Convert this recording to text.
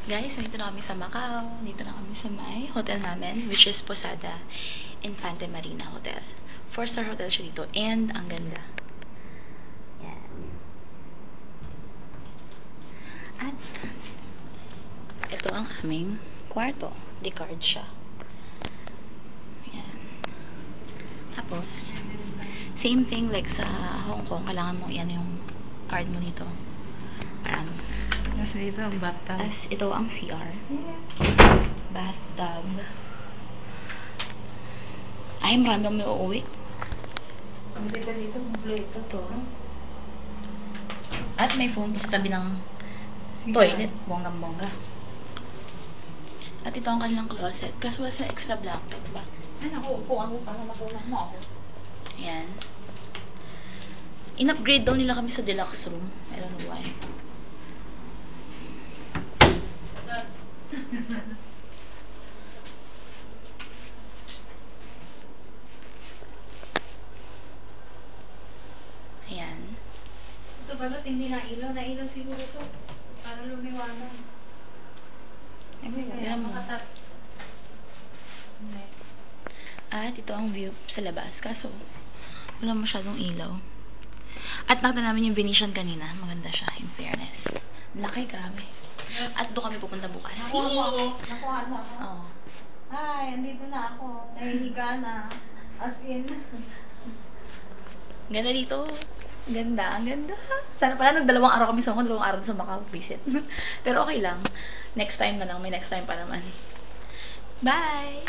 Guys, nandito na kami sa Macau. Dito na kami sa may hotel namin, which is Posada Infante Marina Hotel. 4-star hotel siya dito. And, ang ganda. Yan. At, ito ang aming kwarto. Decard siya. Yan. Tapos, same thing like sa Hong Kong. Kailangan mo yan yung card mo dito. Parang, Mas dito ang bathtub. as ito ang CR. Bathtub. Ay, marami ang may uuwi. Ang ganda dito, kompleto to. At may phone pa sa tabi ng toilet. Bonggang-bongga. At ito ang kanilang closet. Kaso wala sa extra blanket ba? Ay, naku, upuan mo para magulang mo ako. Ayan. In-upgrade daw nila kami sa deluxe room. I don't know why. Ayan. Ito balot, hindi na ilaw. Na ilaw siguro ito. Para lumiwanag. Kaya mo. Makatats. At ito ang view sa labas. Kaso, wala masyadong ilaw. At nakita namin yung Venetian kanina. Maganda siya, in fairness. Laki, grabe. At doon kami pupunta bukas. Nakuha mo ako. Nakuha mo ako. Oo. Ay, andito na ako. Nahihiga na. As in. Ganda dito. Ganda, ang ganda. Sana pala nagdalawang araw kami sa Hong Kong, dalawang araw sa Macau visit. Pero okay lang. Next time na lang. May next time pa naman. Bye!